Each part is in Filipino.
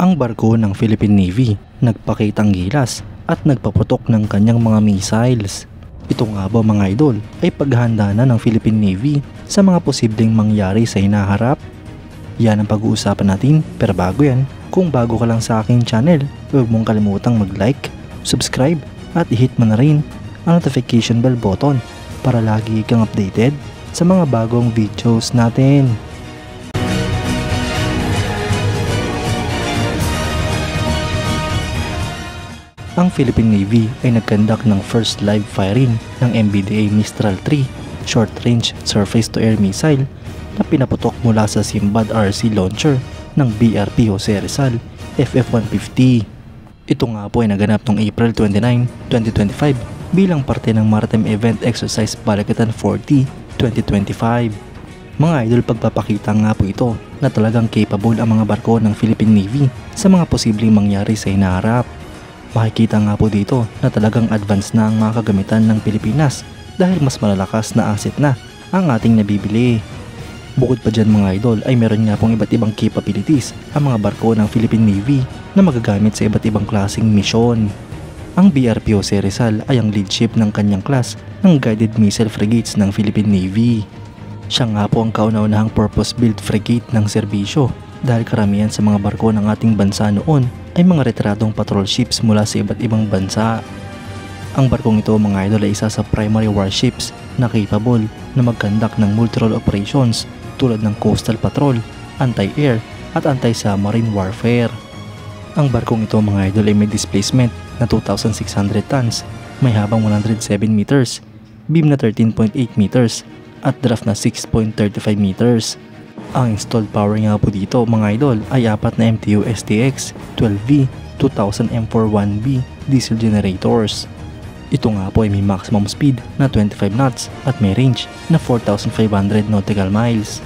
Ang barko ng Philippine Navy nagpakitang gilas at nagpaputok ng kanyang mga missiles. Ito nga ba mga idol ay paghahanda na ng Philippine Navy sa mga posibleng mangyari sa hinaharap? Yan ang pag-uusapan natin, pero bago yan, kung bago ka lang sa aking channel, huwag mong kalimutang mag-like, subscribe at i-hit mo na rin ang notification bell button para lagi kang updated sa mga bagong videos natin. Ang Philippine Navy ay nagkandak ng first live firing ng MBDA Mistral 3 short-range surface-to-air missile na pinaputok mula sa Simbad RC launcher ng BRP Jose Rizal FF-150. Ito nga po ay naganap noong April 29, 2025 bilang parte ng Maritime Event Exercise Balikatan 40 2025. Mga idol, pagpapakita nga po ito na talagang capable ang mga barko ng Philippine Navy sa mga posibleng mangyari sa hinaharap. Makikita nga po dito na talagang advance na ang mga kagamitan ng Pilipinas dahil mas malalakas na asset na ang ating nabibili. Bukod pa dyan mga idol ay meron nga pong iba't ibang capabilities ang mga barko ng Philippine Navy na magagamit sa iba't ibang klaseng misyon. Ang BRP Jose Rizal ay ang lead ship ng kanyang class ng guided missile frigates ng Philippine Navy. Siya nga po ang kauna-unahang purpose-built frigate ng serbisyo dahil karamihan sa mga barko ng ating bansa noon ay mga retiradong patrol ships mula sa iba't ibang bansa. Ang barkong ito mga idol ay isa sa primary warships na capable na mag-conduct ng multi-role operations tulad ng coastal patrol, anti-air at anti-submarine warfare. Ang barkong ito mga idol ay may displacement na 2,600 tons, may habang 107 meters, beam na 13.8 meters at draft na 6.35 meters. Ang installed power nga po dito mga idol ay 4 na MTU STX 12V 2000 M41B diesel generators. Ito nga po ay may maximum speed na 25 knots at may range na 4,500 nautical miles.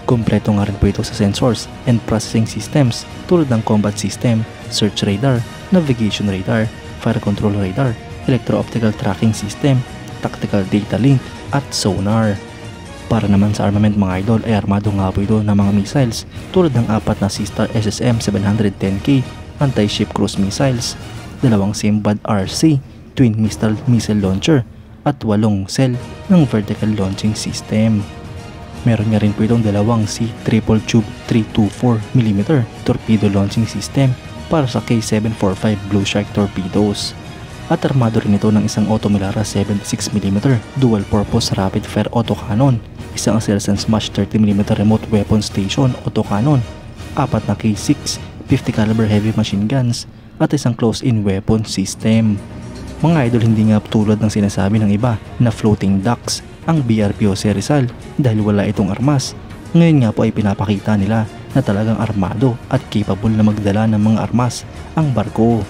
Kompleto nga rin po ito sa sensors and processing systems tulad ng combat system, search radar, navigation radar, fire control radar, electro-optical tracking system, tactical data link at sonar. Para naman sa armament mga idol ay armado nga po ito ng mga missiles tulad ng 4 na Seastar SSM 710K anti-ship cruise missiles, 2 Simbad RC twin missile launcher at 8 cell ng vertical launching system. Meron nga rin po itong 2 C triple tube 324mm torpedo launching system para sa K745 Blue Shark torpedoes. At armado rin ito ng isang Otto Melara 76mm dual purpose rapid fire autocannon, isang Aselsan Smash 30mm remote weapon station autocannon, 4 na K6 50 caliber heavy machine guns at isang close-in weapon system. Mga idol, hindi nga tulad ng sinasabi ng iba na floating docks ang BRP Jose Rizal dahil wala itong armas. Ngayon nga po ay pinapakita nila na talagang armado at capable na magdala ng mga armas ang barko.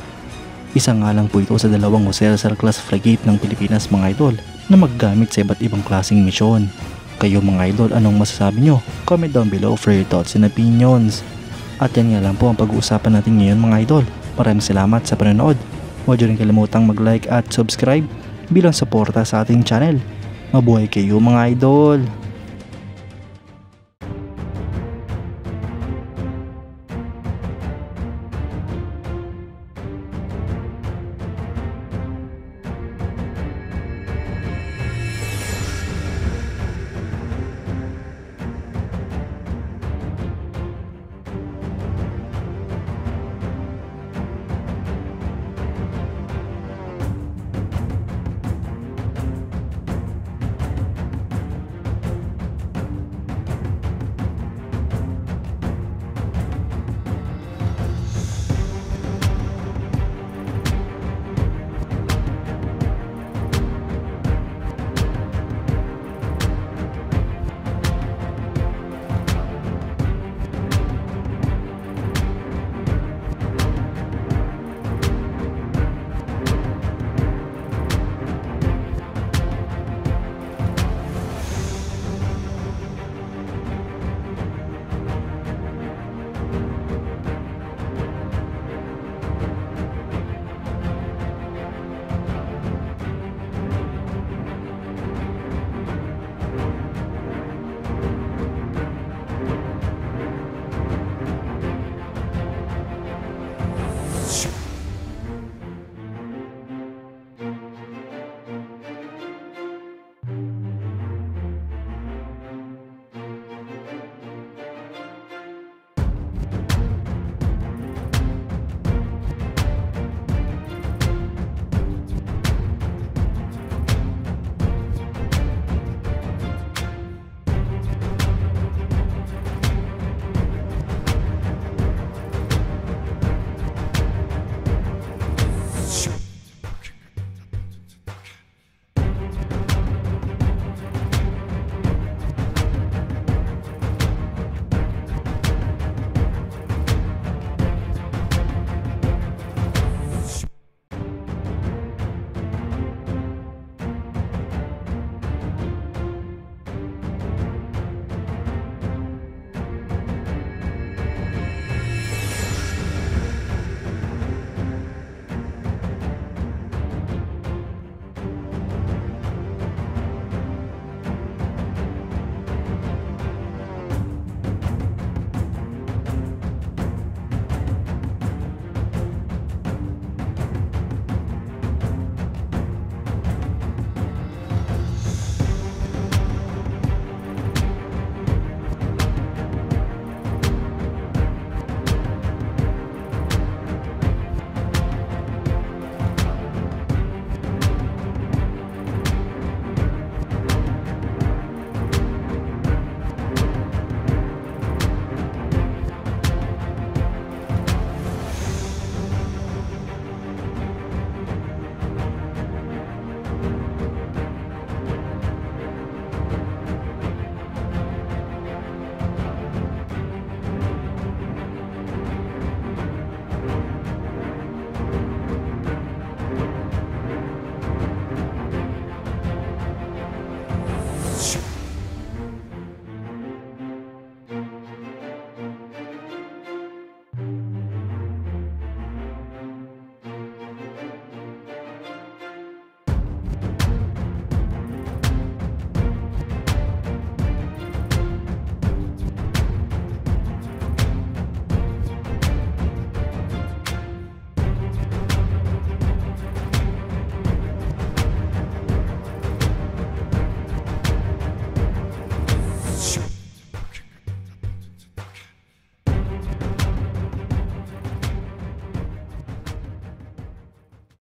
Isa nga lang po ito sa 2 Jose Rizal class frigate ng Pilipinas mga idol na maggamit sa iba't ibang klaseng misyon. Kayo mga idol, anong masasabi nyo? Comment down below for your thoughts and opinions. At yan nga lang po ang pag-uusapan natin ngayon mga idol. Maraming salamat sa panonood. Huwag nyo rin kalimutang mag-like at subscribe bilang suporta sa ating channel. Mabuhay kayo mga idol!